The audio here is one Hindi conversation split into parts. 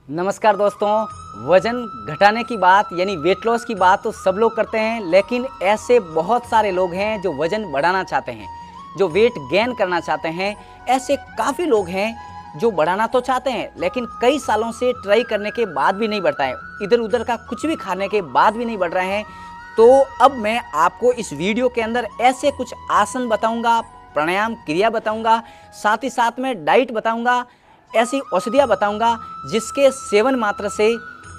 नमस्कार दोस्तों। वजन घटाने की बात यानी वेट लॉस की बात तो सब लोग करते हैं, लेकिन ऐसे बहुत सारे लोग हैं जो वजन बढ़ाना चाहते हैं, जो वेट गेन करना चाहते हैं। ऐसे काफ़ी लोग हैं जो बढ़ाना तो चाहते हैं लेकिन कई सालों से ट्राई करने के बाद भी नहीं बढ़ता है, इधर उधर का कुछ भी खाने के बाद भी नहीं बढ़ रहे हैं। तो अब मैं आपको इस वीडियो के अंदर ऐसे कुछ आसन बताऊंगा, प्राणायाम क्रिया बताऊंगा, साथ ही साथ में डाइट बताऊंगा, ऐसी औषधियाँ बताऊंगा जिसके सेवन मात्र से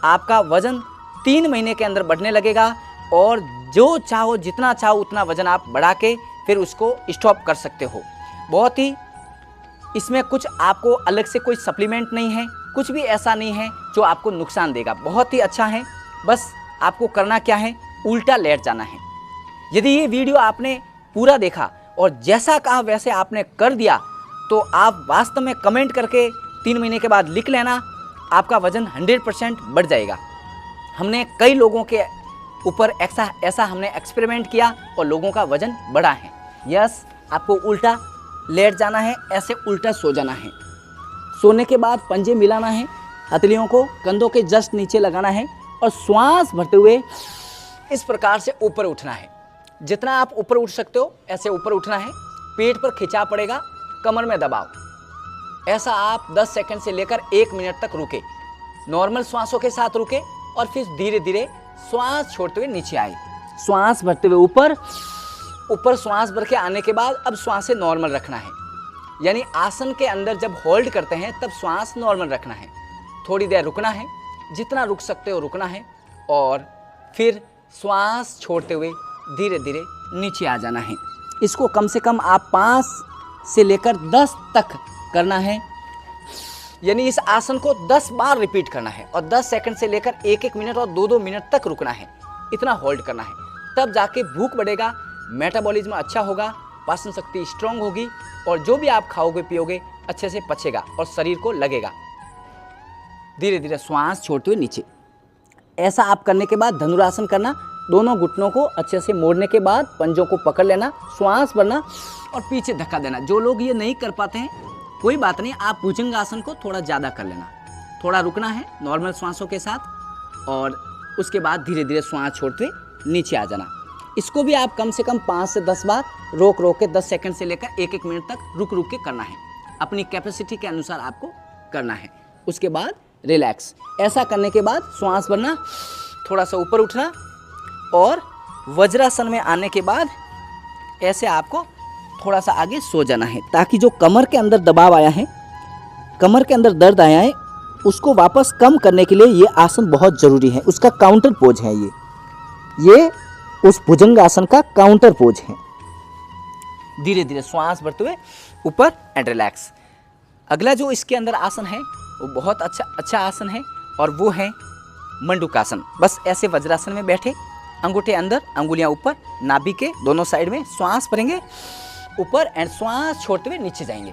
आपका वज़न 3 महीने के अंदर बढ़ने लगेगा और जो चाहो जितना चाहो उतना वज़न आप बढ़ा के फिर उसको स्टॉप कर सकते हो। बहुत ही इसमें कुछ आपको अलग से कोई सप्लीमेंट नहीं है, कुछ भी ऐसा नहीं है जो आपको नुकसान देगा। बहुत ही अच्छा है। बस आपको करना क्या है, उल्टा लेट जाना है। यदि ये वीडियो आपने पूरा देखा और जैसा कहा वैसे आपने कर दिया तो आप वास्तव में कमेंट करके 3 महीने के बाद लिख लेना, आपका वज़न 100% बढ़ जाएगा। हमने कई लोगों के ऊपर ऐसा हमने एक्सपेरिमेंट किया और लोगों का वज़न बढ़ा है। यस, आपको उल्टा लेट जाना है, ऐसे उल्टा सो जाना है। सोने के बाद पंजे मिलाना है, हथेलियों को कंधों के जस्ट नीचे लगाना है और श्वास भरते हुए इस प्रकार से ऊपर उठना है। जितना आप ऊपर उठ सकते हो ऐसे ऊपर उठना है। पेट पर खिंचाव पड़ेगा, कमर में दबाव। ऐसा आप 10 सेकंड से लेकर 1 मिनट तक रुके, नॉर्मल श्वासों के साथ रुके और फिर धीरे धीरे श्वास छोड़ते हुए नीचे आए। श्वास भरते हुए ऊपर श्वास भर के आने के बाद अब श्वास से नॉर्मल रखना है। यानी आसन के अंदर जब होल्ड करते हैं तब श्वास नॉर्मल रखना है। थोड़ी देर रुकना है, जितना रुक सकते हो रुकना है और फिर श्वास छोड़ते हुए धीरे धीरे नीचे आ जाना है। इसको कम से कम आप 5 से लेकर 10 तक करना है। यानी इस आसन को 10 बार रिपीट करना है और 10 सेकंड से लेकर 1-1 मिनट और 2-2 मिनट तक रुकना है। इतना होल्ड करना है, तब जाके भूख बढ़ेगा, मेटाबॉलिज्म अच्छा होगा, पाचन शक्ति स्ट्रांग होगी और जो भी आप खाओगे पियोगे अच्छे से पचेगा और शरीर को लगेगा। धीरे धीरे श्वास छोड़ते हुए नीचे। ऐसा आप करने के बाद धनुरासन करना। दोनों घुटनों को अच्छे से मोड़ने के बाद पंजों को पकड़ लेना, श्वास भरना और पीछे धक्का देना। जो लोग ये नहीं कर पाते हैं कोई बात नहीं, आप भुजंगासन को थोड़ा ज़्यादा कर लेना। थोड़ा रुकना है नॉर्मल श्वासों के साथ और उसके बाद धीरे धीरे श्वास छोड़ते नीचे आ जाना। इसको भी आप कम से कम 5 से 10 बार रोक के 10 सेकंड से लेकर 1-1 मिनट तक रुक के करना है। अपनी कैपेसिटी के अनुसार आपको करना है। उसके बाद रिलैक्स। ऐसा करने के बाद श्वास भरना, थोड़ा सा ऊपर उठना और वज्रासन में आने के बाद ऐसे आपको थोड़ा सा आगे सो जाना है, ताकि जो कमर के अंदर दबाव आया है, कमर के अंदर दर्द आया है, उसको वापस कम करने के लिए ये आसन बहुत ज़रूरी है। उसका काउंटर पोज है ये उस भुजंगासन का काउंटर पोज है। धीरे धीरे श्वास भरते हुए ऊपर एंड रिलैक्स। अगला जो इसके अंदर आसन है वो बहुत अच्छा आसन है और वो है मंडूकासन। बस ऐसे वज्रासन में बैठे, अंगूठे अंदर, अंगुलियां ऊपर, नाभि के दोनों साइड में श्वास भरेंगे ऊपर एंड श्वास छोड़ते हुए नीचे जाएंगे।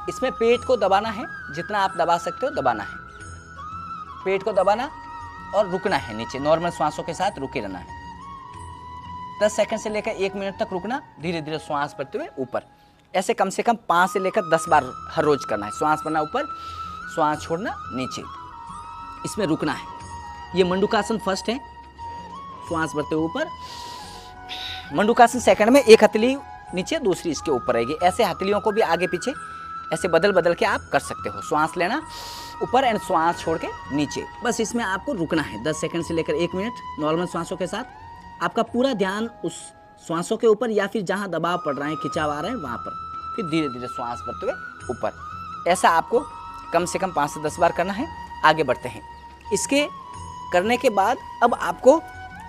इसमें पेट को दबाना है, जितना आप दबा सकते हो दबाना है। पेट को दबाना और रुकना है नीचे, नॉर्मल श्वासों के साथ रुके रहना है। 10 सेकंड से लेकर 1 मिनट तक रुकना, धीरे धीरे श्वास भरते हुए ऊपर। ऐसे कम से कम 5 से लेकर 10 बार हर रोज करना है। श्वास भरना ऊपर, श्वास छोड़ना नीचे, इसमें रुकना है। ये मंडूकासन फर्स्ट है, श्वास भरते हुए ऊपर। मंडूकासन सेकंड में एक हथेली नीचे, दूसरी इसके ऊपर रहेगी। ऐसे हथेलियों को भी आगे पीछे ऐसे बदल के आप कर सकते हो। श्वास लेना ऊपर एंड श्वास छोड़ के नीचे। बस इसमें आपको रुकना है 10 सेकंड से लेकर 1 मिनट नॉर्मल श्वासों के साथ। आपका पूरा ध्यान उस श्वासों के ऊपर या फिर जहाँ दबाव पड़ रहा है, खिंचाव आ रहा है वहाँ पर। फिर धीरे धीरे श्वास भरते हुए ऊपर। ऐसा आपको कम से कम 5 से 10 बार करना है। आगे बढ़ते हैं। इसके करने के बाद अब आपको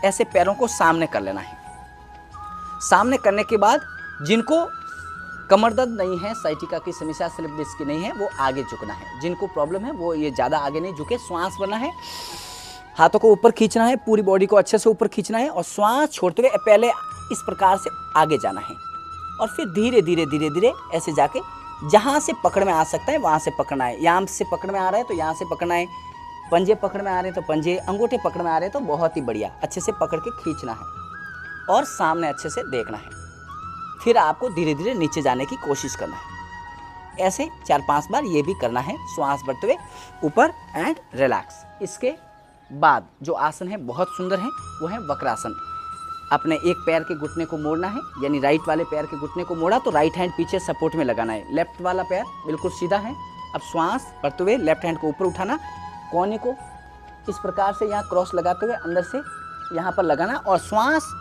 ऐसे पैरों को सामने कर लेना है। सामने करने के बाद जिनको कमर दर्द नहीं है, साइटिका की समस्या, स्लिप डिस्क की नहीं है, वो आगे झुकना है। जिनको प्रॉब्लम है वो ये ज़्यादा आगे नहीं झुके, श्वास भरना है, हाथों को ऊपर खींचना है, पूरी बॉडी को अच्छे से ऊपर खींचना है और श्वास छोड़ते हुए पहले इस प्रकार से आगे जाना है और फिर धीरे धीरे ऐसे जाके जहाँ से पकड़ में आ सकता है वहाँ से पकड़ना है। यहाँ से पकड़ में आ रहा है तो यहाँ से पकड़ना है, पंजे पकड़ में आ रहे हैं तो पंजे, अंगूठे पकड़ में आ रहे हैं तो बहुत ही बढ़िया, अच्छे से पकड़ के खींचना है और सामने अच्छे से देखना है। फिर आपको धीरे धीरे नीचे जाने की कोशिश करना है। ऐसे 4-5 बार ये भी करना है, श्वास भरते हुए ऊपर एंड रिलैक्स। इसके बाद जो आसन है बहुत सुंदर है, वो है वक्रासन। अपने एक पैर के घुटने को मोड़ना है, यानी राइट वाले पैर के घुटने को मोड़ा तो राइट हैंड पीछे सपोर्ट में लगाना है, लेफ्ट वाला पैर बिल्कुल सीधा है। अब श्वास भरते हुए लेफ्ट हैंड को ऊपर उठाना, कोहनी को इस प्रकार से यहाँ क्रॉस लगाते हुए अंदर से यहाँ पर लगाना और श्वास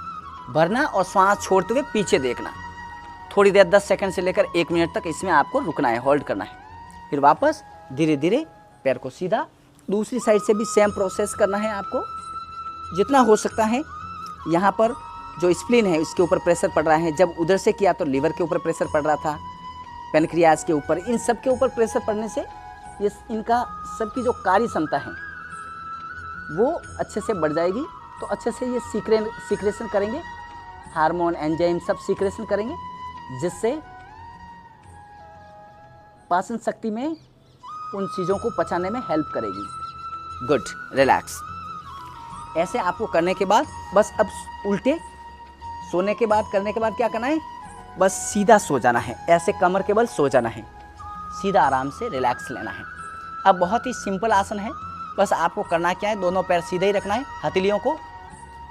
भरना और श्वास छोड़ते हुए पीछे देखना। थोड़ी देर 10 सेकंड से लेकर 1 मिनट तक इसमें आपको रुकना है, होल्ड करना है। फिर वापस धीरे धीरे पैर को सीधा, दूसरी साइड से भी सेम प्रोसेस करना है आपको। जितना हो सकता है यहाँ पर जो स्प्लीन है इसके ऊपर प्रेशर पड़ रहा है, जब उधर से किया तो लीवर के ऊपर प्रेशर पड़ रहा था, पैनक्रियाज के ऊपर, इन सब के ऊपर प्रेशर पड़ने से ये इनका सबकी जो कार्य क्षमता है वो अच्छे से बढ़ जाएगी। तो अच्छे से ये सीक्रेशन करेंगे, हार्मोन एंजाइम सब सीक्रेशन करेंगे, जिससे पाचन शक्ति में उन चीज़ों को पचाने में हेल्प करेगी। Good, relax. ऐसे आपको करने के बाद बस अब उल्टे सोने के बाद करने के बाद क्या करना है, बस सीधा सो जाना है, ऐसे कमर के बल सो जाना है, सीधा आराम से रिलैक्स लेना है। अब बहुत ही सिंपल आसन है, बस आपको करना क्या है, दोनों पैर सीधे ही रखना है, हथेलियों को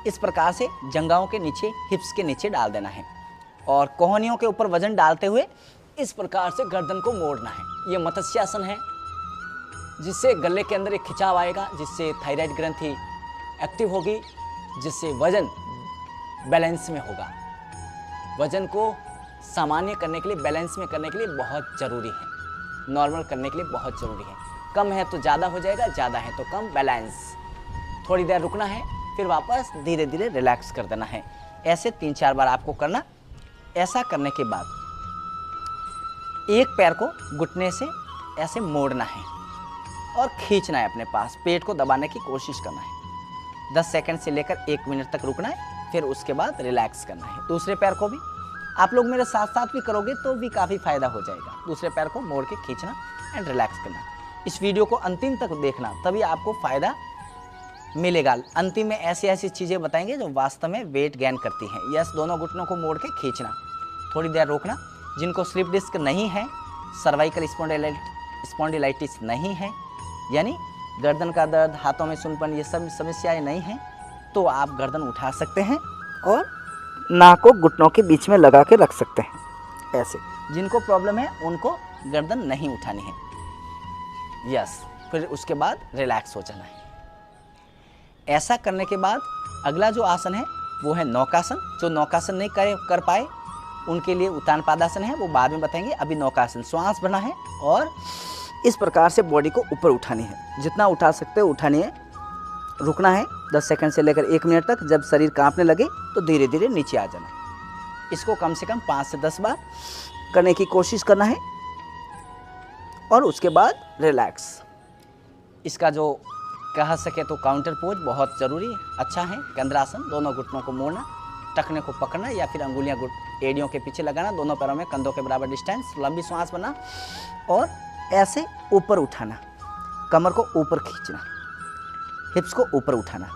इस प्रकार से जंघाओं के नीचे, हिप्स के नीचे डाल देना है और कोहनियों के ऊपर वजन डालते हुए इस प्रकार से गर्दन को मोड़ना है। ये मत्स्यासन है, जिससे गले के अंदर एक खिंचाव आएगा, जिससे थायराइड ग्रंथि एक्टिव होगी, जिससे वजन बैलेंस में होगा। वजन को सामान्य करने के लिए, बैलेंस में करने के लिए बहुत ज़रूरी है, नॉर्मल करने के लिए बहुत ज़रूरी है। कम है तो ज़्यादा हो जाएगा, ज़्यादा है तो कम, बैलेंस। थोड़ी देर रुकना है, फिर वापस धीरे धीरे रिलैक्स कर देना है। ऐसे 3-4 बार आपको करना। ऐसा करने के बाद एक पैर को घुटने से ऐसे मोड़ना है और खींचना है अपने पास, पेट को दबाने की कोशिश करना है। 10 सेकंड से लेकर 1 मिनट तक रुकना है, फिर उसके बाद रिलैक्स करना है। दूसरे पैर को भी आप लोग मेरे साथ साथ भी करोगे तो भी काफ़ी फायदा हो जाएगा। दूसरे पैर को मोड़ के खींचना एंड रिलैक्स करना। इस वीडियो को अंतिम तक देखना, तभी आपको फ़ायदा मिलेगा। अंतिम में ऐसी ऐसी चीज़ें बताएंगे जो वास्तव में वेट गेन करती हैं। यस, दोनों घुटनों को मोड़ के खींचना, थोड़ी देर रोकना। जिनको स्लिप डिस्क नहीं है, सर्वाइकल स्पॉन्डिलाइटिस नहीं है, यानी गर्दन का दर्द, हाथों में सुनपन, ये सब समस्याएं नहीं हैं, तो आप गर्दन उठा सकते हैं और नाक को घुटनों के बीच में लगा के रख सकते हैं। ऐसे जिनको प्रॉब्लम है उनको गर्दन नहीं उठानी है। यस, फिर उसके बाद रिलैक्स हो जाना है। ऐसा करने के बाद अगला जो आसन है वो है नौकासन। जो नौकासन नहीं कर पाए उनके लिए उत्तान पादासन है, वो बाद में बताएंगे। अभी नौकासन, श्वास भरना है और इस प्रकार से बॉडी को ऊपर उठानी है, जितना उठा सकते हो उठानी है। रुकना है 10 सेकंड से लेकर 1 मिनट तक। जब शरीर कांपने लगे तो धीरे धीरे नीचे आ जाना। इसको कम से कम 5 से 10 बार करने की कोशिश करना है और उसके बाद रिलैक्स। इसका जो कह सके तो काउंटर पोज बहुत ज़रूरी अच्छा है। केंद्रासन, दोनों घुटनों को मोड़ना, टखने को पकड़ना या फिर अंगुलियां एड़ियों के पीछे लगाना, दोनों पैरों में कंधों के बराबर डिस्टेंस, लंबी सांस भरना और ऐसे ऊपर उठाना, कमर को ऊपर खींचना, हिप्स को ऊपर उठाना।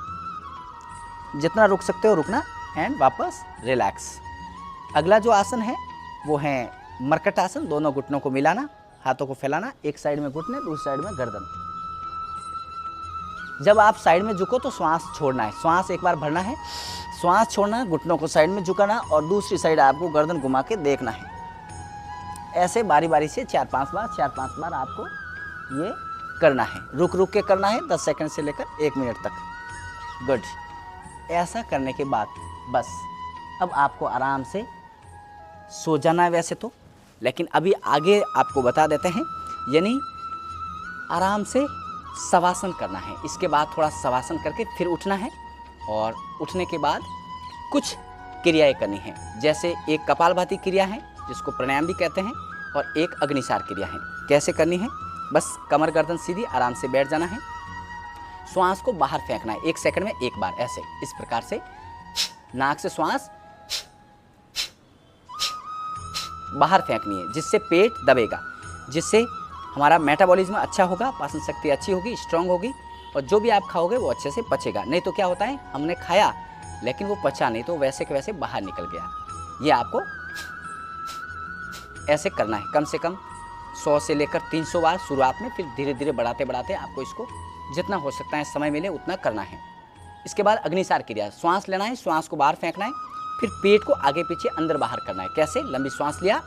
जितना रुक सकते हो रुकना एंड वापस रिलैक्स। अगला जो आसन है वो है मरकट आसन। दोनों घुटनों को मिलाना, हाथों को फैलाना, एक साइड में घुटने, दूसरी साइड में गर्दन। जब आप साइड में झुको तो श्वास छोड़ना है, श्वास एक बार भरना है, श्वास छोड़ना, घुटनों को साइड में झुकाना और दूसरी साइड आपको गर्दन घुमा के देखना है। ऐसे बारी बारी से 4-5 बार आपको ये करना है। रुक रुक के करना है, 10 सेकंड से लेकर 1 मिनट तक। गुड। ऐसा करने के बाद बस अब आपको आराम से सो जाना है वैसे तो, लेकिन अभी आगे आपको बता देते हैं। यानी आराम से शवासन करना है। इसके बाद थोड़ा शवासन करके फिर उठना है और उठने के बाद कुछ क्रियाएं करनी हैं। जैसे एक कपालभाति क्रिया है जिसको प्राणायाम भी कहते हैं और एक अग्निसार क्रिया है। कैसे करनी है, बस कमर गर्दन सीधी, आराम से बैठ जाना है, श्वास को बाहर फेंकना है 1 सेकंड में 1 बार। ऐसे इस प्रकार से नाक से श्वास बाहर फेंकनी है, जिससे पेट दबेगा, जिससे हमारा मेटाबॉलिज्म अच्छा होगा, पाचन शक्ति अच्छी होगी, स्ट्रांग होगी और जो भी आप खाओगे वो अच्छे से पचेगा। नहीं तो क्या होता है, हमने खाया लेकिन वो पचा नहीं तो वैसे के वैसे बाहर निकल गया। ये आपको ऐसे करना है कम से कम 100 से लेकर 300 बार शुरुआत में, फिर धीरे धीरे बढ़ाते बढ़ाते आपको इसको जितना हो सकता है समय मिले उतना करना है। इसके बाद अग्निसार क्रिया, श्वास लेना है, श्वास को बाहर फेंकना है, फिर पेट को आगे पीछे अंदर बाहर करना है। कैसे? लंबी श्वास लिया,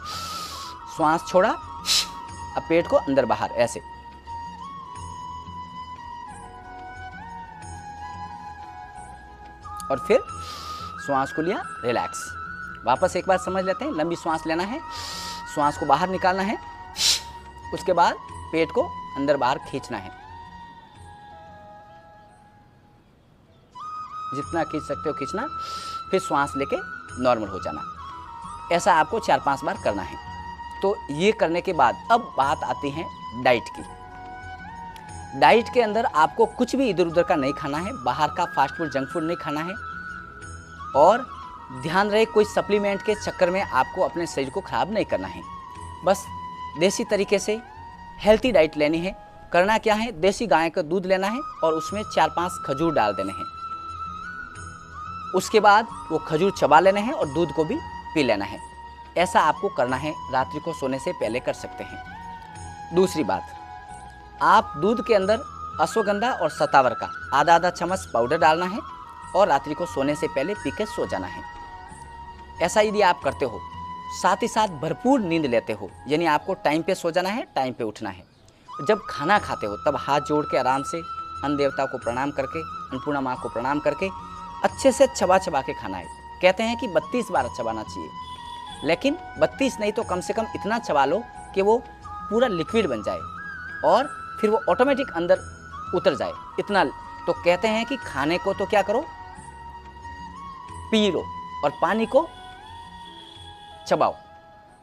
श्वास छोड़ा, अब पेट को अंदर बाहर, ऐसे। और फिर श्वास को लिया, रिलैक्स। वापस एक बार समझ लेते हैं। लंबी श्वास लेना है, श्वास को बाहर निकालना है, उसके बाद पेट को अंदर बाहर खींचना है, जितना खींच सकते हो खींचना, फिर श्वास लेके नॉर्मल हो जाना। ऐसा आपको 4-5 बार करना है। तो ये करने के बाद अब बात आती है डाइट की। डाइट के अंदर आपको कुछ भी इधर उधर का नहीं खाना है, बाहर का फास्ट फूड, जंक फूड नहीं खाना है, और ध्यान रहे कोई सप्लीमेंट के चक्कर में आपको अपने शरीर को खराब नहीं करना है। बस देसी तरीके से हेल्थी डाइट लेनी है। करना क्या है? देसी गाय का दूध लेना है और उसमें 4-5 खजूर डाल देने हैं। उसके बाद वो खजूर चबा लेने हैं और दूध को भी पी लेना है। ऐसा आपको करना है, रात्रि को सोने से पहले कर सकते हैं। दूसरी बात, आप दूध के अंदर अश्वगंधा और सतावर का आधा चम्मच पाउडर डालना है और रात्रि को सोने से पहले पी के सो जाना है। ऐसा यदि आप करते हो, साथ ही साथ भरपूर नींद लेते हो, यानी आपको टाइम पे सो जाना है, टाइम पे उठना है। जब खाना खाते हो तब हाथ जोड़ के आराम से अन्न देवता को प्रणाम करके, अन्नपूर्णा माँ को प्रणाम करके अच्छे से चबा चबा के खाना है। कहते हैं कि 32 बार चबाना चाहिए, लेकिन 32 नहीं तो कम से कम इतना चबा लो कि वो पूरा लिक्विड बन जाए और फिर वो ऑटोमेटिक अंदर उतर जाए, इतना। तो कहते हैं कि खाने को तो क्या करो, पी लो, और पानी को चबाओ।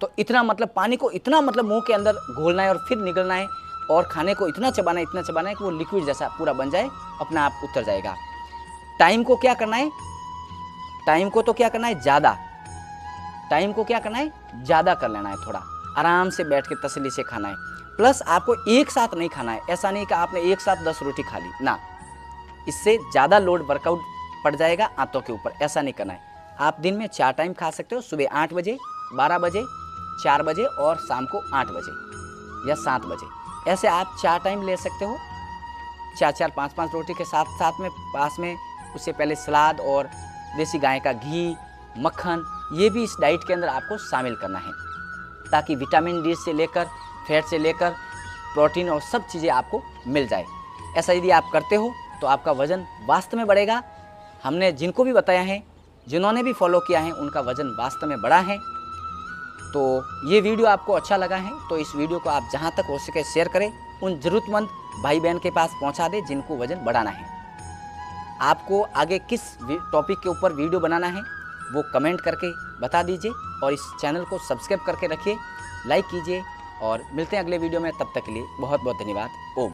तो इतना मतलब पानी को इतना मतलब मुंह के अंदर घोलना है और फिर निगलना है, और खाने को इतना चबाना है कि वो लिक्विड जैसा पूरा बन जाए, अपना आप उतर जाएगा। टाइम को क्या करना है? टाइम को तो क्या करना है? ज़्यादा। टाइम को क्या करना है? ज़्यादा कर लेना है। थोड़ा आराम से बैठ के तसल्ली से खाना है। प्लस आपको एक साथ नहीं खाना है। ऐसा नहीं कि आपने एक साथ 10 रोटी खा ली ना, इससे ज़्यादा लोड वर्कआउट पड़ जाएगा आंतों के ऊपर। ऐसा नहीं करना है। आप दिन में 4 टाइम खा सकते हो, सुबह 8 बजे, 12 बजे, 4 बजे और शाम को 8 बजे या 7 बजे। ऐसे आप 4 टाइम ले सकते हो, 4-4, 5-5 रोटी के साथ साथ में पास में उससे पहले सलाद और देसी गाय का घी, मक्खन, ये भी इस डाइट के अंदर आपको शामिल करना है, ताकि विटामिन डी से लेकर फैट से लेकर प्रोटीन और सब चीज़ें आपको मिल जाए। ऐसा यदि आप करते हो तो आपका वज़न वास्तव में बढ़ेगा। हमने जिनको भी बताया है, जिन्होंने भी फॉलो किया है, उनका वज़न वास्तव में बढ़ा है। तो ये वीडियो आपको अच्छा लगा है तो इस वीडियो को आप जहाँ तक हो सके शेयर करें, उन ज़रूरतमंद भाई बहन के पास पहुँचा दें जिनको वज़न बढ़ाना है। आपको आगे किस टॉपिक के ऊपर वीडियो बनाना है वो कमेंट करके बता दीजिए, और इस चैनल को सब्सक्राइब करके रखिए, लाइक कीजिए, और मिलते हैं अगले वीडियो में। तब तक के लिए बहुत बहुत धन्यवाद। ओम।